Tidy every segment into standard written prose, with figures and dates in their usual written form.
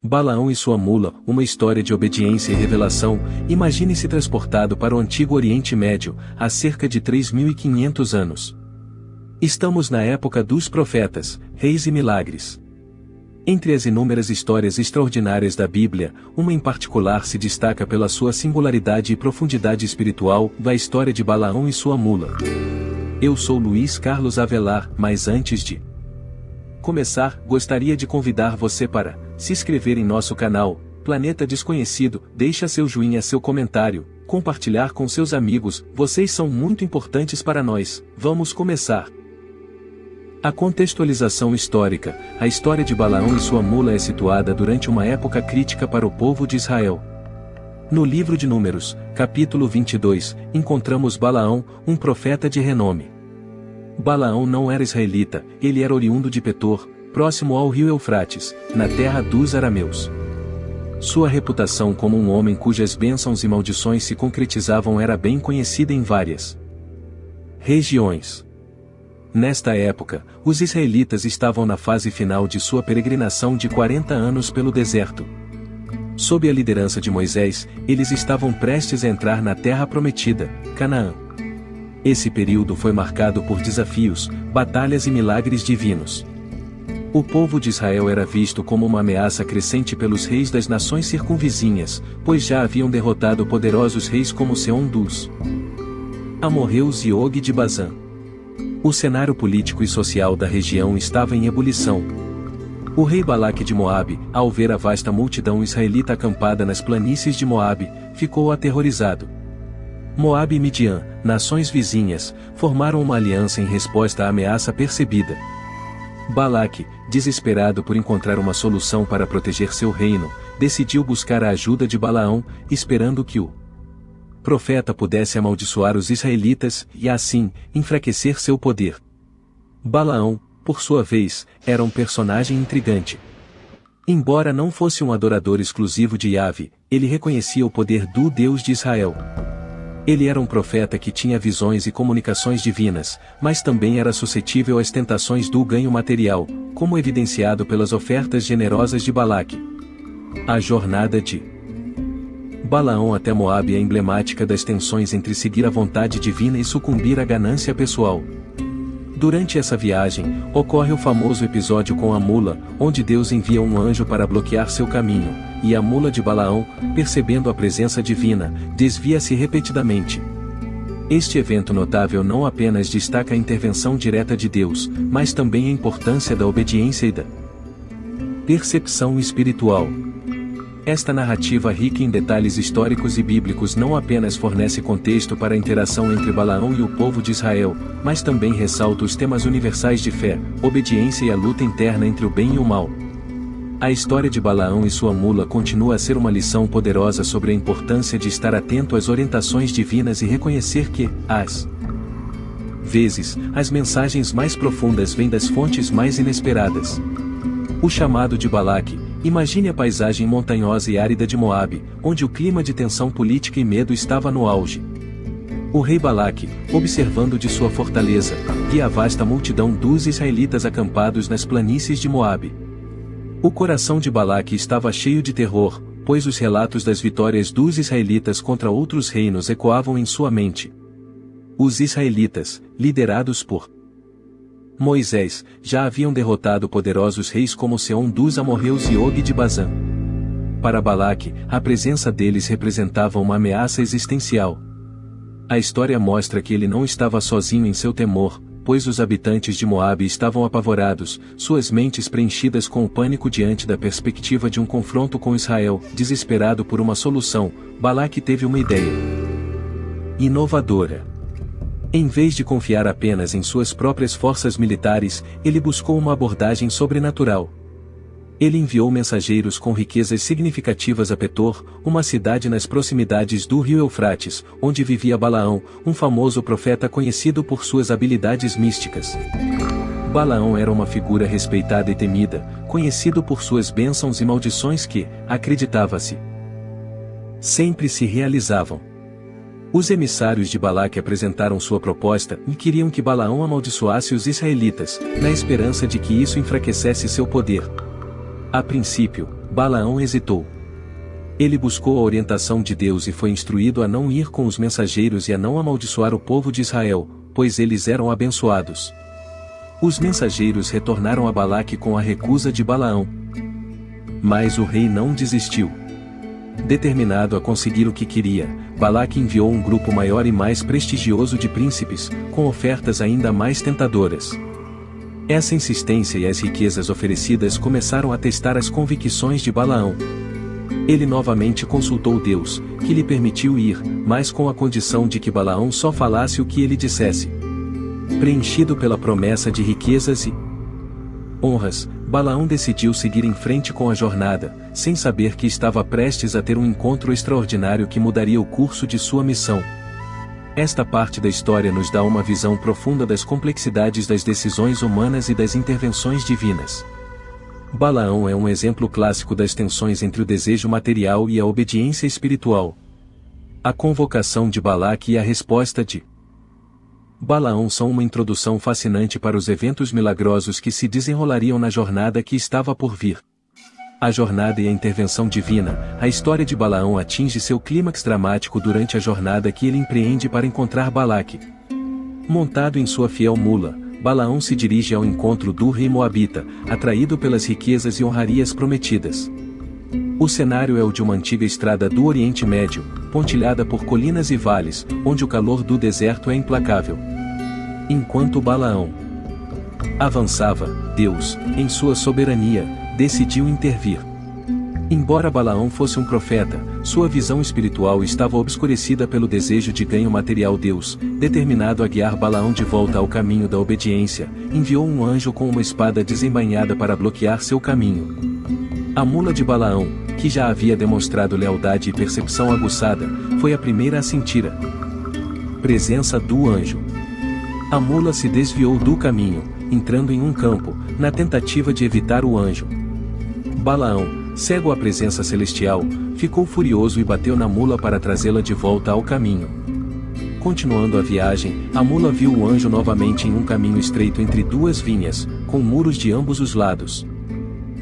Balaão e sua mula, uma história de obediência e revelação. Imagine-se transportado para o antigo Oriente Médio, há cerca de 3.500 anos. Estamos na época dos profetas, reis e milagres. Entre as inúmeras histórias extraordinárias da Bíblia, uma em particular se destaca pela sua singularidade e profundidade espiritual, a história de Balaão e sua mula. Eu sou Luiz Carlos Avelar, mas antes de começar, gostaria de convidar você para se inscrever em nosso canal, Planeta Desconhecido, deixa seu joinha, seu comentário, compartilhar com seus amigos, vocês são muito importantes para nós. Vamos começar. A contextualização histórica. A história de Balaão e sua mula é situada durante uma época crítica para o povo de Israel. No livro de Números, capítulo 22, encontramos Balaão, um profeta de renome. Balaão não era israelita, ele era oriundo de Petor, próximo ao rio Eufrates, na terra dos arameus. Sua reputação como um homem cujas bênçãos e maldições se concretizavam era bem conhecida em várias regiões. Nesta época, os israelitas estavam na fase final de sua peregrinação de 40 anos pelo deserto. Sob a liderança de Moisés, eles estavam prestes a entrar na terra prometida, Canaã. Esse período foi marcado por desafios, batalhas e milagres divinos. O povo de Israel era visto como uma ameaça crescente pelos reis das nações circunvizinhas, pois já haviam derrotado poderosos reis como Seom dos amorreus e Og de Bazã. O cenário político e social da região estava em ebulição. O rei Balaque de Moabe, ao ver a vasta multidão israelita acampada nas planícies de Moabe, ficou aterrorizado. Moabe e Midian, nações vizinhas, formaram uma aliança em resposta à ameaça percebida. Balaque, desesperado por encontrar uma solução para proteger seu reino, decidiu buscar a ajuda de Balaão, esperando que o profeta pudesse amaldiçoar os israelitas e, assim, enfraquecer seu poder. Balaão, por sua vez, era um personagem intrigante. Embora não fosse um adorador exclusivo de Yahvé, ele reconhecia o poder do Deus de Israel. Ele era um profeta que tinha visões e comunicações divinas, mas também era suscetível às tentações do ganho material, como evidenciado pelas ofertas generosas de Balaque. A jornada de Balaão até Moabe é emblemática das tensões entre seguir a vontade divina e sucumbir à ganância pessoal. Durante essa viagem, ocorre o famoso episódio com a mula, onde Deus envia um anjo para bloquear seu caminho, e a mula de Balaão, percebendo a presença divina, desvia-se repetidamente. Este evento notável não apenas destaca a intervenção direta de Deus, mas também a importância da obediência e da percepção espiritual. Esta narrativa rica em detalhes históricos e bíblicos não apenas fornece contexto para a interação entre Balaão e o povo de Israel, mas também ressalta os temas universais de fé, obediência e a luta interna entre o bem e o mal. A história de Balaão e sua mula continua a ser uma lição poderosa sobre a importância de estar atento às orientações divinas e reconhecer que, às vezes, as mensagens mais profundas vêm das fontes mais inesperadas. O chamado de Balaque. Imagine a paisagem montanhosa e árida de Moabe, onde o clima de tensão política e medo estava no auge. O rei Balaque, observando de sua fortaleza, via a vasta multidão dos israelitas acampados nas planícies de Moabe. O coração de Balaque estava cheio de terror, pois os relatos das vitórias dos israelitas contra outros reinos ecoavam em sua mente. Os israelitas, liderados por Moisés, já haviam derrotado poderosos reis como Seom dos amorreus e Og de Bazã. Para Balaque, a presença deles representava uma ameaça existencial. A história mostra que ele não estava sozinho em seu temor, pois os habitantes de Moabe estavam apavorados, suas mentes preenchidas com o pânico diante da perspectiva de um confronto com Israel. Desesperado por uma solução, Balaque teve uma ideia inovadora. Em vez de confiar apenas em suas próprias forças militares, ele buscou uma abordagem sobrenatural. Ele enviou mensageiros com riquezas significativas a Petor, uma cidade nas proximidades do rio Eufrates, onde vivia Balaão, um famoso profeta conhecido por suas habilidades místicas. Balaão era uma figura respeitada e temida, conhecido por suas bênçãos e maldições que, acreditava-se, sempre se realizavam. Os emissários de Balaque apresentaram sua proposta e queriam que Balaão amaldiçoasse os israelitas, na esperança de que isso enfraquecesse seu poder. A princípio, Balaão hesitou. Ele buscou a orientação de Deus e foi instruído a não ir com os mensageiros e a não amaldiçoar o povo de Israel, pois eles eram abençoados. Os mensageiros retornaram a Balaque com a recusa de Balaão. Mas o rei não desistiu. Determinado a conseguir o que queria, Balaque enviou um grupo maior e mais prestigioso de príncipes, com ofertas ainda mais tentadoras. Essa insistência e as riquezas oferecidas começaram a testar as convicções de Balaão. Ele novamente consultou Deus, que lhe permitiu ir, mas com a condição de que Balaão só falasse o que ele dissesse. Preenchido pela promessa de riquezas e honras, Balaão decidiu seguir em frente com a jornada, sem saber que estava prestes a ter um encontro extraordinário que mudaria o curso de sua missão. Esta parte da história nos dá uma visão profunda das complexidades das decisões humanas e das intervenções divinas. Balaão é um exemplo clássico das tensões entre o desejo material e a obediência espiritual. A convocação de Balaque e a resposta de Balaão são uma introdução fascinante para os eventos milagrosos que se desenrolariam na jornada que estava por vir. A jornada e a intervenção divina, a história de Balaão atinge seu clímax dramático durante a jornada que ele empreende para encontrar Balaque. Montado em sua fiel mula, Balaão se dirige ao encontro do rei Moabita, atraído pelas riquezas e honrarias prometidas. O cenário é o de uma antiga estrada do Oriente Médio, pontilhada por colinas e vales, onde o calor do deserto é implacável. Enquanto Balaão avançava, Deus, em sua soberania, decidiu intervir. Embora Balaão fosse um profeta, sua visão espiritual estava obscurecida pelo desejo de ganho material. Deus, determinado a guiar Balaão de volta ao caminho da obediência, enviou um anjo com uma espada desembainhada para bloquear seu caminho. A mula de Balaão, que já havia demonstrado lealdade e percepção aguçada, foi a primeira a sentir a presença do anjo. A mula se desviou do caminho, entrando em um campo, na tentativa de evitar o anjo. Balaão, cego à presença celestial, ficou furioso e bateu na mula para trazê-la de volta ao caminho. Continuando a viagem, a mula viu o anjo novamente em um caminho estreito entre duas vinhas, com muros de ambos os lados.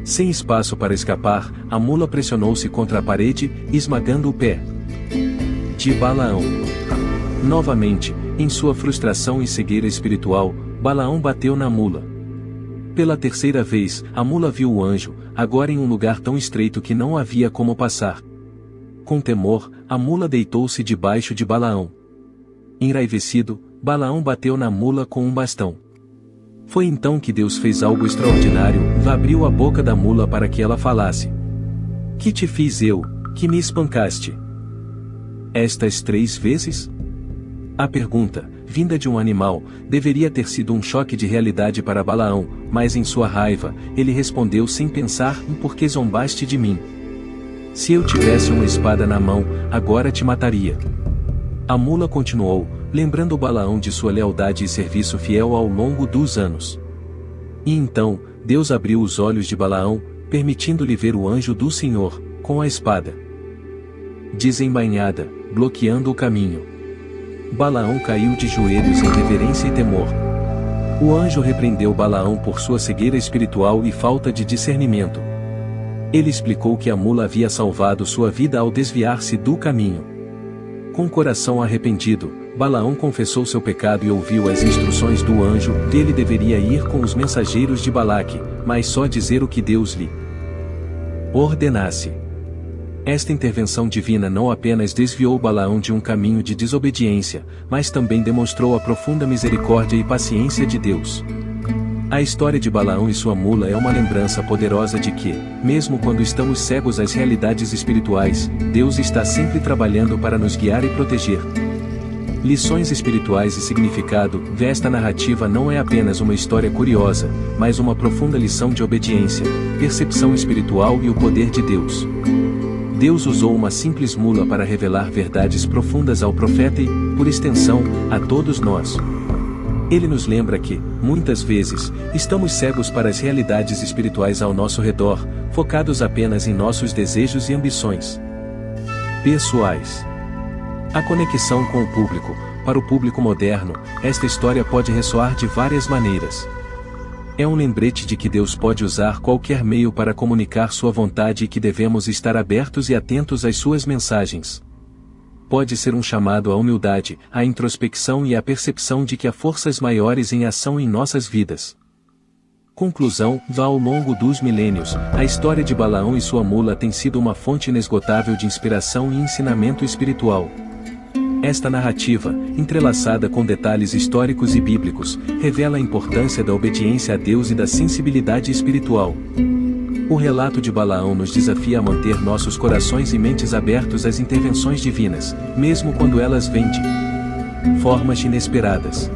Sem espaço para escapar, a mula pressionou-se contra a parede, esmagando o pé de Balaão. Novamente, em sua frustração e cegueira espiritual, Balaão bateu na mula. Pela terceira vez, a mula viu o anjo, agora em um lugar tão estreito que não havia como passar. Com temor, a mula deitou-se debaixo de Balaão. Enraivecido, Balaão bateu na mula com um bastão. Foi então que Deus fez algo extraordinário, abriu a boca da mula para que ela falasse. Que te fiz eu, que me espancaste? Estas 3 vezes? A pergunta, vinda de um animal, deveria ter sido um choque de realidade para Balaão, mas em sua raiva, ele respondeu sem pensar: por que zombaste de mim? Se eu tivesse uma espada na mão, agora te mataria. A mula continuou, lembrando Balaão de sua lealdade e serviço fiel ao longo dos anos. E então, Deus abriu os olhos de Balaão, permitindo-lhe ver o anjo do Senhor, com a espada desembainhada, bloqueando o caminho. Balaão caiu de joelhos em reverência e temor. O anjo repreendeu Balaão por sua cegueira espiritual e falta de discernimento. Ele explicou que a mula havia salvado sua vida ao desviar-se do caminho. Com o coração arrependido, Balaão confessou seu pecado e ouviu as instruções do anjo. Ele deveria ir com os mensageiros de Balaque, mas só dizer o que Deus lhe ordenasse. Esta intervenção divina não apenas desviou Balaão de um caminho de desobediência, mas também demonstrou a profunda misericórdia e paciência de Deus. A história de Balaão e sua mula é uma lembrança poderosa de que, mesmo quando estamos cegos às realidades espirituais, Deus está sempre trabalhando para nos guiar e proteger. Lições espirituais e significado. Esta narrativa não é apenas uma história curiosa, mas uma profunda lição de obediência, percepção espiritual e o poder de Deus. Deus usou uma simples mula para revelar verdades profundas ao profeta e, por extensão, a todos nós. Ele nos lembra que, muitas vezes, estamos cegos para as realidades espirituais ao nosso redor, focados apenas em nossos desejos e ambições pessoais. A conexão com o público. Para o público moderno, esta história pode ressoar de várias maneiras. É um lembrete de que Deus pode usar qualquer meio para comunicar sua vontade e que devemos estar abertos e atentos às suas mensagens. Pode ser um chamado à humildade, à introspecção e à percepção de que há forças maiores em ação em nossas vidas. Conclusão: ao longo dos milênios, a história de Balaão e sua mula tem sido uma fonte inesgotável de inspiração e ensinamento espiritual. Esta narrativa, entrelaçada com detalhes históricos e bíblicos, revela a importância da obediência a Deus e da sensibilidade espiritual. O relato de Balaão nos desafia a manter nossos corações e mentes abertos às intervenções divinas, mesmo quando elas vêm de formas inesperadas.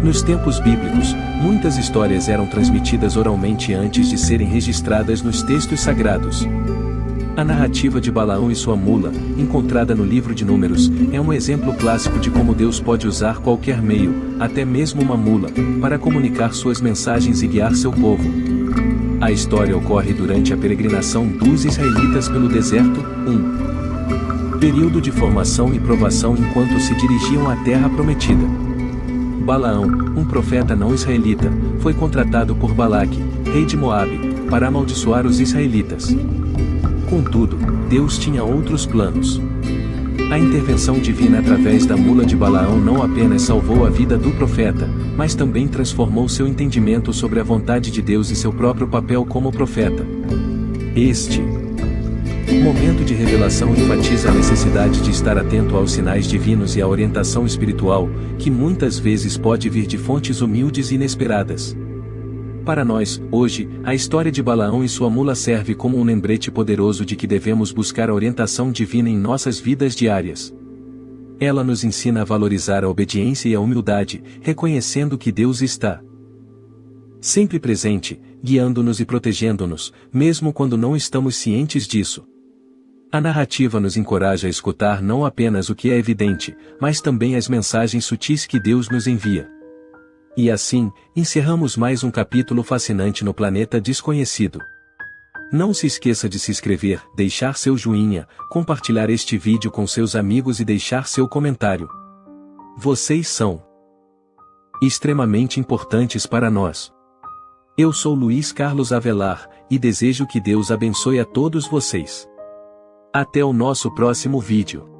Nos tempos bíblicos, muitas histórias eram transmitidas oralmente antes de serem registradas nos textos sagrados. A narrativa de Balaão e sua mula, encontrada no livro de Números, é um exemplo clássico de como Deus pode usar qualquer meio, até mesmo uma mula, para comunicar suas mensagens e guiar seu povo. A história ocorre durante a peregrinação dos israelitas pelo deserto, período de formação e provação enquanto se dirigiam à terra prometida. Balaão, um profeta não israelita, foi contratado por Balaque, rei de Moabe, para amaldiçoar os israelitas. Contudo, Deus tinha outros planos. A intervenção divina através da mula de Balaão não apenas salvou a vida do profeta, mas também transformou seu entendimento sobre a vontade de Deus e seu próprio papel como profeta. Este momento de revelação enfatiza a necessidade de estar atento aos sinais divinos e à orientação espiritual, que muitas vezes pode vir de fontes humildes e inesperadas. Para nós, hoje, a história de Balaão e sua mula serve como um lembrete poderoso de que devemos buscar a orientação divina em nossas vidas diárias. Ela nos ensina a valorizar a obediência e a humildade, reconhecendo que Deus está sempre presente, guiando-nos e protegendo-nos, mesmo quando não estamos cientes disso. A narrativa nos encoraja a escutar não apenas o que é evidente, mas também as mensagens sutis que Deus nos envia. E assim, encerramos mais um capítulo fascinante no planeta desconhecido. Não se esqueça de se inscrever, deixar seu joinha, compartilhar este vídeo com seus amigos e deixar seu comentário. Vocês são extremamente importantes para nós. Eu sou Luiz Carlos Avelar, e desejo que Deus abençoe a todos vocês. Até o nosso próximo vídeo.